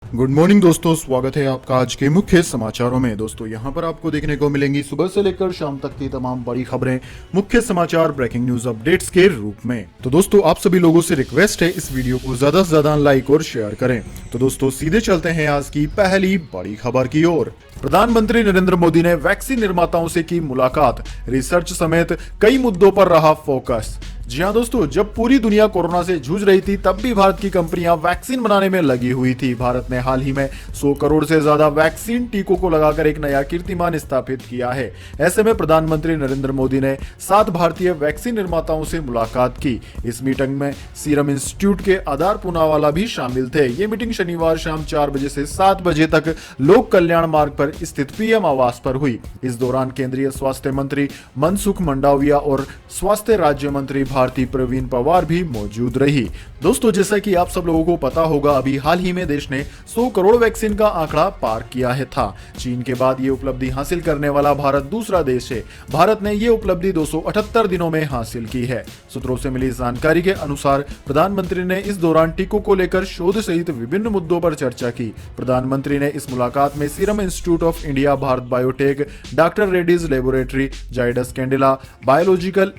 Good morning दोस्तों, स्वागत है आपका आज के मुख्य समाचारों में। दोस्तों यहां पर आपको देखने को मिलेंगी सुबह से लेकर शाम तक की तमाम बड़ी खबरें, मुख्य समाचार, ब्रेकिंग न्यूज अपडेट्स के रूप में। तो दोस्तों आप सभी लोगों से रिक्वेस्ट है इस वीडियो को ज्यादा से ज्यादा लाइक और शेयर करें। तो दोस्तों सीधे चलते हैं आज की पहली बड़ी खबर की ओर। प्रधानमंत्री नरेंद्र मोदी ने वैक्सीन निर्माताओं से की मुलाकात, रिसर्च समेत कई मुद्दों पर रहा फोकस। जी हाँ दोस्तों, जब पूरी दुनिया कोरोना से जूझ रही थी तब भी भारत की कंपनियां वैक्सीन बनाने में लगी हुई थी। भारत ने हाल ही में 100 करोड़ से ज्यादा वैक्सीन टीकों को लगाकर एक नया कीर्तिमान स्थापित किया है। ऐसे में प्रधानमंत्री नरेंद्र मोदी ने 7 भारतीय वैक्सीन निर्माताओं से मुलाकात की। इस मीटिंग में सीरम इंस्टीट्यूट के आधार पूनावाला भी शामिल थे। ये मीटिंग शनिवार शाम 4 बजे से 7 बजे तक लोक कल्याण मार्ग पर स्थित पीएम आवास पर हुई। इस दौरान केंद्रीय स्वास्थ्य मंत्री मनसुख मंडाविया और स्वास्थ्य राज्य मंत्री भारती प्रवीण पवार भी मौजूद रही। दोस्तों जैसा कि आप सब लोगों को पता होगा, अभी हाल ही में देश ने 100 करोड़ वैक्सीन का आंकड़ा पार किया है था। चीन के बाद ये उपलब्धि हासिल करने वाला भारत दूसरा देश है। भारत ने ये उपलब्धि 278 दिनों में हासिल की है। सूत्रों से मिली जानकारी के अनुसार प्रधानमंत्री ने इस दौरान टीकों को लेकर शोध सहित विभिन्न मुद्दों पर चर्चा की। प्रधानमंत्री ने इस मुलाकात में serum institute of India, Bharat biotech, doctor Reddy's laboratory, Zydus Cadila biological,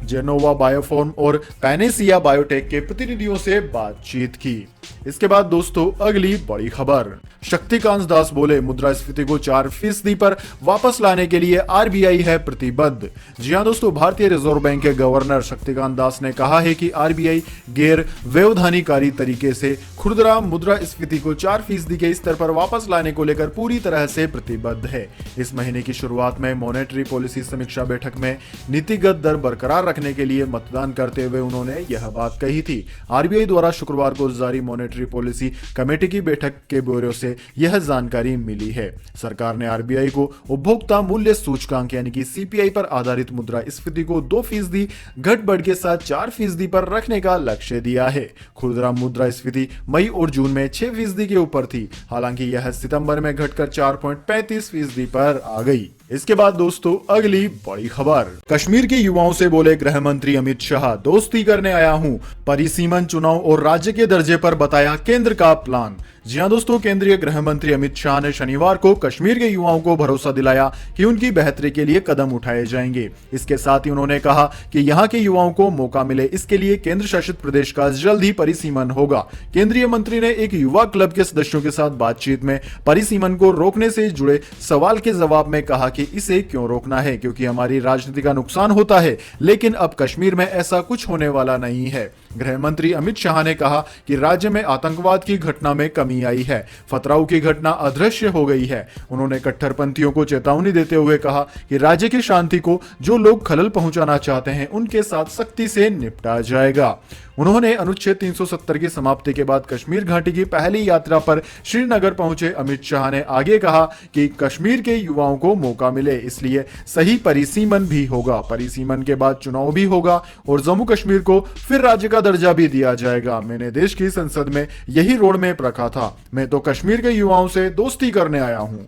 Gennova biopharm और पैनेसिया बायोटेक के प्रतिनिधियों से बातचीत की। इसके बाद दोस्तों अगली बड़ी खबर। शक्तिकांत दास बोले, मुद्रास्फीति को 4% पर वापस लाने के लिए आरबीआई है प्रतिबद्ध। जी हां दोस्तों, भारतीय रिजर्व बैंक के गवर्नर शक्तिकांत दास ने कहा है कि आरबीआई गैर व्यवधानीकारी तरीके से खुदरा मुद्रास्फीति को 4% के स्तर पर वापस लाने को लेकर पूरी तरह से प्रतिबद्ध है। इस महीने की शुरुआत में मॉनेटरी पॉलिसी समीक्षा बैठक में नीतिगत दर बरकरार रखने के लिए मतदान करते हुए उन्होंने यह बात कही थी। आरबीआई द्वारा शुक्रवार को जारी मॉनेटरी पॉलिसी कमेटी की बैठक के ब्यूरो से यह जानकारी मिली है। सरकार ने आरबीआई को उपभोक्ता मूल्य सूचकांक यानी कि सीपीआई पर आधारित मुद्रास्फीति को 2% घट बढ़ के साथ 4% पर रखने का लक्ष्य दिया है। खुदरा मुद्रास्फीति मई और जून में 6% के ऊपर थी, हालांकि यह सितंबर में घटकर 4.35% पर आ गई। इसके बाद दोस्तों अगली बड़ी खबर। कश्मीर के युवाओं से बोले गृह मंत्री अमित शाह, दोस्ती करने आया हूं, परिसीमन चुनाव और राज्य के दर्जे पर बताया केंद्र का प्लान। जी हां दोस्तों, केंद्रीय गृह मंत्री अमित शाह ने शनिवार को कश्मीर के युवाओं को भरोसा दिलाया कि उनकी बेहतरी के लिए कदम उठाए जाएंगे। इसके साथ ही उन्होंने कहा कि यहां के युवाओं को मौका मिले, इसके लिए केंद्र शासित प्रदेश का जल्द ही परिसीमन होगा। केंद्रीय मंत्री ने एक युवा क्लब के सदस्यों के साथ बातचीत में परिसीमन को रोकने से जुड़े सवाल के जवाब में कहा कि इसे क्यों रोकना है, क्योंकि हमारी राजनीति का नुकसान होता है, लेकिन अब कश्मीर में ऐसा कुछ होने वाला नहीं है। गृह मंत्री अमित शाह ने कहा कि राज्य में आतंकवाद की घटना में कमी आई है, पथराव की घटना अदृश्य हो गई है। उन्होंने कट्टरपंथियों को चेतावनी देते हुए कहा कि राज्य की शांति को जो लोग खलल पहुंचाना चाहते हैं उनके साथ सख्ती से निपटा जाएगा। उन्होंने अनुच्छेद 370 की समाप्ति के बाद कश्मीर घाटी की पहली यात्रा पर श्रीनगर पहुंचे अमित शाह ने आगे कहा कि कश्मीर के युवाओं को मौका मिले, इसलिए सही परिसीमन भी होगा। परिसीमन के बाद चुनाव भी होगा और जम्मू कश्मीर को फिर राज्य का दर्जा भी दिया जाएगा। मैंने देश की संसद में यही रोड मैप रखा था। मैं तो कश्मीर के युवाओं से दोस्ती करने आया हूं।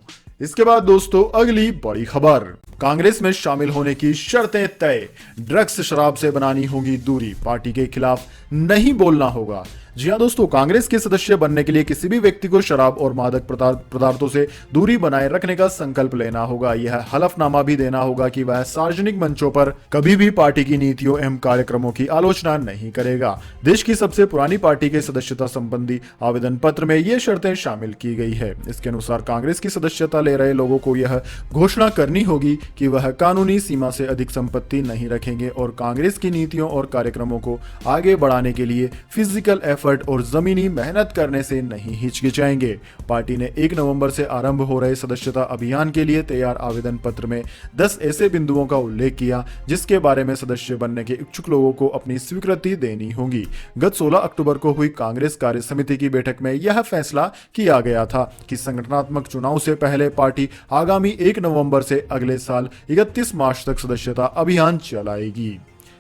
इसके बाद दोस्तों अगली बड़ी खबर। कांग्रेस में शामिल होने की शर्तें तय, ड्रग्स शराब से बनानी होगी दूरी, पार्टी के खिलाफ नहीं बोलना होगा। जी हां दोस्तों, कांग्रेस के सदस्य बनने के लिए किसी भी व्यक्ति को शराब और मादक पदार्थों से दूरी बनाए रखने का संकल्प लेना होगा। यह हलफनामा भी देना होगा कि वह सार्वजनिक मंचों पर कभी भी पार्टी की नीतियों एवं कार्यक्रमों की आलोचना नहीं करेगा। देश की सबसे पुरानी पार्टी के सदस्यता संबंधी आवेदन पत्र में ये शर्तें शामिल की गई है। इसके अनुसार कांग्रेस की सदस्यता ले रहे लोगों को यह घोषणा करनी होगी कि वह कानूनी सीमा से अधिक संपत्ति नहीं रखेंगे और कांग्रेस की नीतियों और कार्यक्रमों को आगे बढ़ाने के लिए फिजिकल एफर्ट और जमीनी मेहनत करने से नहीं हिचकिचाएंगे। पार्टी ने 1 नवंबर से आरंभ हो रहे सदस्यता अभियान के लिए तैयार आवेदन पत्र में 10 ऐसे बिंदुओं का उल्लेख किया जिसके बारे में सदस्य बनने के इच्छुक लोगों को अपनी स्वीकृति देनी होगी। गत 16 अक्टूबर को हुई कांग्रेस कार्य समिति की बैठक में यह फैसला किया गया था कि संगठनात्मक चुनाव से पहले पार्टी आगामी 1 नवंबर से अगले साल 31 मार्च तक सदस्यता अभियान चलाएगी।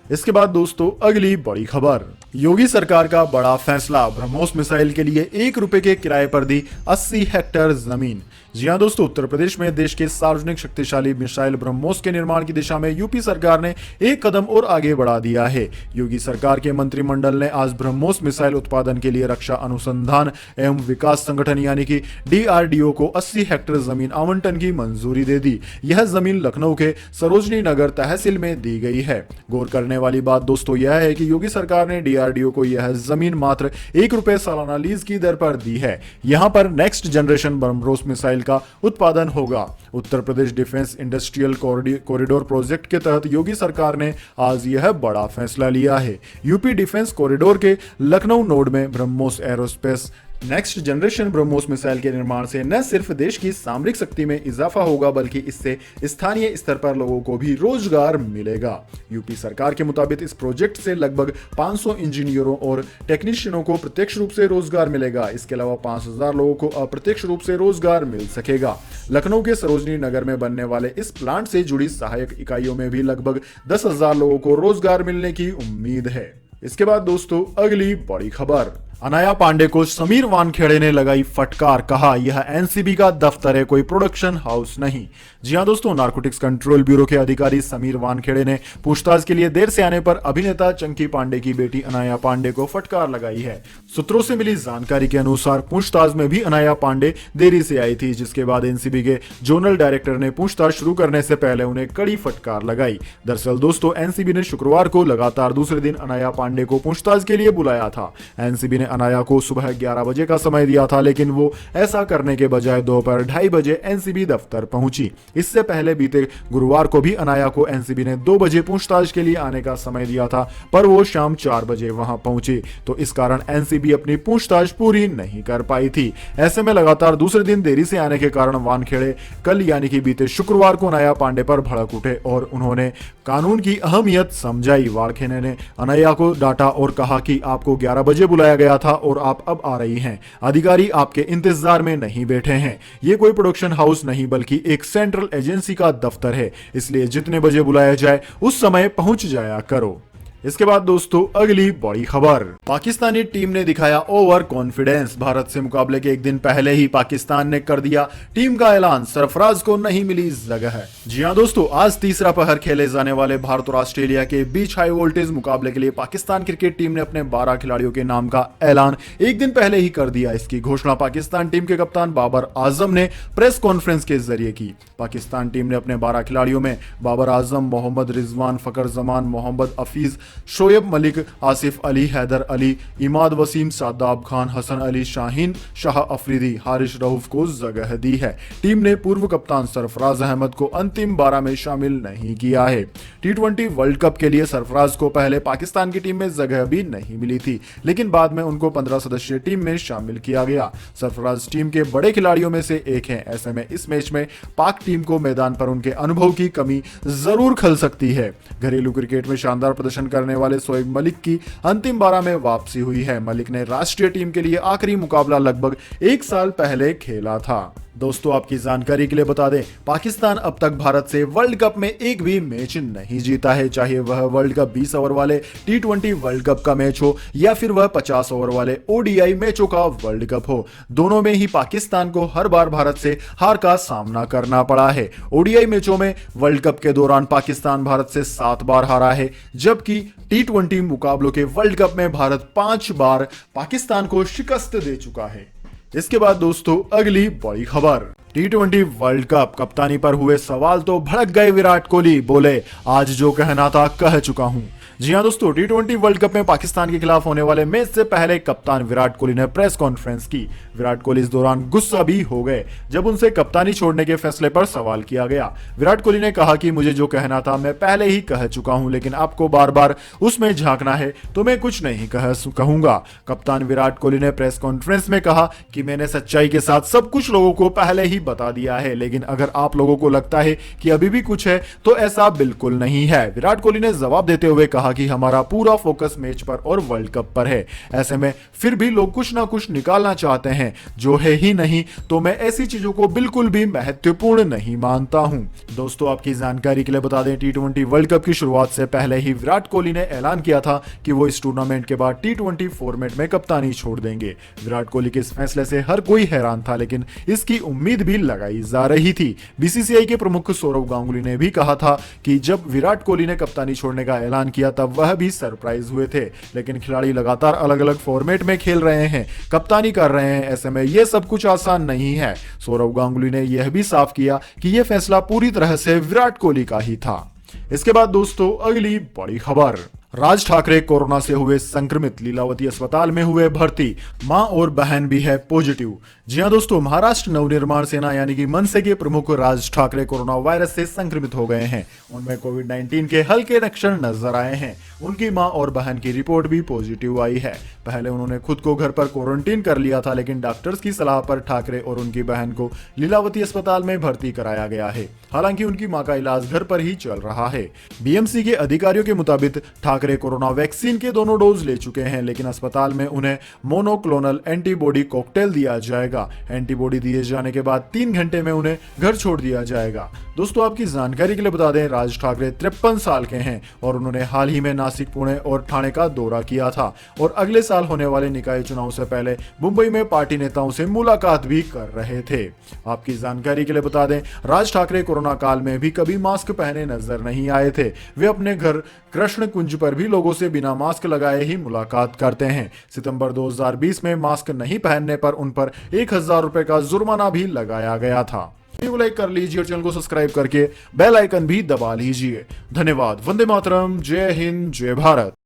इसके बाद दोस्तों अगली बड़ी खबर, योगी सरकार का बड़ा फैसला, ब्रह्मोस मिसाइल के लिए 1 रुपए के किराए पर दी 80 हेक्टेयर जमीन। जी हां दोस्तों, उत्तर प्रदेश में देश के सार्वजनिक शक्तिशाली मिसाइल ब्रह्मोस के निर्माण की दिशा में यूपी सरकार ने एक कदम और आगे बढ़ा दिया है। योगी सरकार के मंत्रिमंडल ने आज ब्रह्मोस मिसाइल उत्पादन के लिए रक्षा अनुसंधान एवं विकास संगठन यानी कि DRDO को 80 हेक्टेयर जमीन आवंटन की मंजूरी दे दी। यह जमीन लखनऊ के सरोजनी नगर तहसील में दी गई है। गौर करने वाली बात दोस्तों यह है कि योगी सरकार ने DRDO को यह जमीन मात्र 1 रुपए सालाना लीज की दर पर दी है। यहां पर नेक्स्ट जनरेशन ब्रह्मोस मिसाइल का उत्पादन होगा। Uttar Pradesh defence industrial corridor project के तहत योगी सरकार ने आज यह बड़ा फैसला लिया है। यूपी डिफेंस कॉरिडोर के लखनऊ नोड में BrahMos aerospace next generation BrahMos missile के निर्माण से न सिर्फ देश की सामरिक शक्ति में इजाफा होगा बल्कि इससे स्थानीय स्तर पर लोगों को भी रोजगार मिलेगा। यूपी सरकार के मुताबिक इस प्रोजेक्ट से लगभग 500 इंजीनियरों और टेक्नीशियनों को प्रत्यक्ष रूप से रोजगार मिलेगा। इसके अलावा 5000 लोगों को अप्रत्यक्ष रूप से रोजगार मिल सकेगा। लखनऊ के सरोजनी नगर में बनने वाले इस प्लांट से जुड़ी सहायक इकाइयों में भी लगभग 10,000 लोगों को रोजगार मिलने की उम्मीद है। इसके बाद दोस्तों अगली बड़ी खबर, अनाया पांडे को समीर वानखेड़े ने लगाई फटकार, कहा यह एनसीबी का दफ्तर है, कोई प्रोडक्शन हाउस नहीं। जी हां दोस्तों, नारकोटिक्स कंट्रोल ब्यूरो के अधिकारी समीर वानखेड़े ने पूछताछ के लिए देर से आने पर अभिनेता चंकी पांडे की बेटी अनाया पांडे को फटकार लगाई है। सूत्रों से मिली जानकारी के अनुसार पूछताछ में भी अनाया पांडे देरी से आई थी, जिसके बाद एनसीबी के जोनल डायरेक्टर ने पूछताछ शुरू करने से पहले उन्हें कड़ी फटकार लगाई। दरअसल दोस्तों, एनसीबी ने शुक्रवार को लगातार दूसरे दिन अनाया पांडे को पूछताछ के लिए बुलाया था। एनसीबी ने अनाया को सुबह 11 बजे का समय दिया था, लेकिन वो ऐसा करने के बजाय दोपहर 2:30 बजे एनसीबी दफ्तर पहुंची। इससे पहले बीते गुरुवार को भी अनाया को एनसीबी ने 2 बजे पूछताछ के लिए आने का समय दिया था, पर वो शाम 4 बजे वहां पहुंची, तो इस कारण एनसीबी अपनी पूछताछ पूरी नहीं कर पाई थी। ऐसे में लगातार दूसरे दिन देरी से आने के कारण वानखेड़े कल यानी कि बीते शुक्रवार को अनाया पांडे पर भड़क उठे और उन्होंने कानून की अहमियत समझाई। वानखेड़े ने अनाया को डांटा और कहा कि आपको 11 बजे बुलाया गया था और आप अब आ रही हैं। अधिकारी आपके इंतजार में नहीं बैठे हैं। ये कोई प्रोडक्शन हाउस नहीं बल्कि एक सेंट्रल एजेंसी का दफ्तर है, इसलिए जितने बजे बुलाया जाए उस समय पहुंच जाया करो। इसके बाद दोस्तों अगली बड़ी खबर, पाकिस्तानी टीम ने दिखाया ओवर कॉन्फिडेंस, भारत से मुकाबले के एक दिन पहले ही पाकिस्तान ने कर दिया टीम का ऐलान, सरफराज को नहीं मिली जगह। जी हां दोस्तों, आज तीसरा पहर खेले जाने वाले भारत और ऑस्ट्रेलिया के बीच हाई वोल्टेज मुकाबले के लिए पाकिस्तान क्रिकेट टीम ने अपने 12 खिलाड़ियों के नाम का ऐलान एक दिन पहले ही कर दिया। इसकी घोषणा पाकिस्तान टीम के कप्तान बाबर आजम ने प्रेस कॉन्फ्रेंस के जरिए की। पाकिस्तान टीम ने अपने 12 खिलाड़ियों में बाबर आजम, मोहम्मद रिजवान, फकर जमान, मोहम्मद हफीज, शोएब मलिक, आसिफ अली, हैदर अली, इमाद वसीम, शादाब खान, हसन अली, शाहीन शाह अफरीदी, हारिश रऊफ को जगह दी है। टीम ने पूर्व कप्तान सरफराज अहमद को अंतिम 12 में शामिल नहीं किया है। T20 वर्ल्ड कप के लिए सरफराज को पहले पाकिस्तान की टीम में जगह भी नहीं मिली थी, लेकिन बाद में उनको 15 सदस्यीय टीम में शामिल किया गया। सरफराज टीम के बड़े खिलाड़ियों में से एक हैं। ऐसे में इस मैच में पाक टीम को मैदान पर उनके अनुभव की कमी जरूर खल सकती है। घरेलू क्रिकेट में शानदार प्रदर्शन करने वाले शोएब मलिक की अंतिम 12 में वापसी हुई है। मलिक ने राष्ट्रीय टीम के लिए आखिरी मुकाबला लगभग 1 साल पहले खेला था। दोस्तों आपकी जानकारी के लिए बता दें, पाकिस्तान अब तक भारत से वर्ल्ड कप में एक भी मैच नहीं जीता है, चाहे वह वर्ल्ड कप 20 ओवर वाले T20 वर्ल्ड कप का मैच हो या फिर वह 50 ओवर वाले ODI मैचों का वर्ल्ड कप हो। दोनों में ही पाकिस्तान को हर बार भारत से हार का सामना करना पड़ा है। ODI मैचों में वर्ल्ड कप के दौरान पाकिस्तान भारत से 7 बार हारा है, जबकि T20 मुकाबलों के वर्ल्ड कप में भारत 5 बार पाकिस्तान को शिकस्त दे चुका है। इसके बाद दोस्तों अगली बड़ी खबर, T20 वर्ल्ड कप कप्तानी पर हुए सवाल तो भड़क गए विराट कोहली, बोले आज जो कहना था कह चुका हूं। जी हां दोस्तों, T20 वर्ल्ड कप में पाकिस्तान के खिलाफ होने वाले मैच से पहले कप्तान विराट कोहली ने प्रेस कॉन्फ्रेंस की। विराट कोहली इस दौरान गुस्सा भी हो गए जब उनसे कप्तानी छोड़ने के फैसले पर सवाल किया गया। विराट कोहली ने कहा कि मुझे जो कहना था मैं पहले ही कह चुका हूं, लेकिन आपको बार बार उसमें झांकना है तो मैं कुछ नहीं कहूंगा। कप्तान विराट कोहली ने प्रेस कॉन्फ्रेंस में कहा कि मैंने सच्चाई के साथ सब कुछ लोगों को पहले ही बता दिया है, लेकिन अगर आप लोगों को लगता है कि अभी भी कुछ है तो ऐसा बिल्कुल नहीं है। विराट कोहली ने जवाब देते हुए कहा कहा कि हमारा पूरा फोकस मैच पर और वर्ल्ड कप पर है। ऐसे में फिर भी लोग कुछ ना कुछ निकालना चाहते हैं जो है ही नहीं, तो मैं ऐसी चीजों को बिल्कुल भी महत्वपूर्ण नहीं मानता हूं। दोस्तों, आपकी जानकारी के लिए बता दें, T20 वर्ल्ड कप की शुरुआत से पहले ही विराट कोहली ने ऐलान किया था कि वो इस टूर्नामेंट के बाद T20 फॉर्मेट में कप्तानी छोड़ देंगे। विराट कोहली के इस फैसले से हर कोई हैरान था, लेकिन इसकी उम्मीद भी लगाई जा रही थी। बीसीसीआई के प्रमुख सौरव गांगुली ने भी कहा था कि जब विराट कोहली ने कप्तानी छोड़ने का ऐलान किया तब वह भी सरप्राइज हुए थे, लेकिन खिलाड़ी लगातार अलग अलग फॉर्मेट में खेल रहे हैं, कप्तानी कर रहे हैं, ऐसे में यह सब कुछ आसान नहीं है। सौरव गांगुली ने यह भी साफ किया कि यह फैसला पूरी तरह से विराट कोहली का ही था। इसके बाद दोस्तों, अगली बड़ी खबर, राज ठाकरे कोरोना से हुए संक्रमित, लीलावती अस्पताल में हुए भर्ती, मां और बहन भी है पॉजिटिव। जी हां दोस्तों, महाराष्ट्र नवनिर्माण सेना यानी कि मनसे के प्रमुख राज ठाकरे कोरोना वायरस से संक्रमित हो गए हैं। उनमें कोविड-19 के हल्के लक्षण नजर आए हैं। उनकी मां और बहन की रिपोर्ट भी पॉजिटिव आई है। पहले उन्होंने खुद को घर पर क्वारंटीन कर लिया था, लेकिन डॉक्टर्स की सलाह पर ठाकरे और उनकी बहन को लीलावती अस्पताल में भर्ती कराया गया है। हालांकि उनकी मां का इलाज घर पर ही चल रहा है। बीएमसी के अधिकारियों के मुताबिक ठाकरे कोरोना वैक्सीन के दोनों डोज ले चुके हैं, लेकिन अस्पताल में उन्हें मोनोक्लोनल एंटीबॉडी कॉकटेल दिया जाएगा। एंटीबॉडी दिए जाने के बाद 3 घंटे में उन्हें घर छोड़ दिया जाएगा। दोस्तों, आपकी जानकारी के लिए बता दें, राज ठाकरे 53 साल के हैं और उन्होंने हाल ही में नासिक, पुणे और ठाणे का दौरा किया था और अगले साल होने वाले निकाय चुनाव से पहले मुंबई में पार्टी नेताओं से मुलाकात भी कर रहे थे। आपकी जानकारी के लिए बता दें, राज ठाकरे कोरोना काल में भी कभी मास्क पहने नजर नहीं आए थे। वे अपने घर कृष्ण कुंज पर भी लोगों से बिना मास्क लगाए ही मुलाकात करते हैं। सितंबर 2020 में मास्क नहीं पहनने पर उन पर 1000 रुपए का जुर्माना भी लगाया गया था। वीडियो को लाइक कर लीजिए और चैनल को सब्सक्राइब करके बेल आइकन भी दबा लीजिए। धन्यवाद। वंदे मातरम। जय हिंद, जय भारत।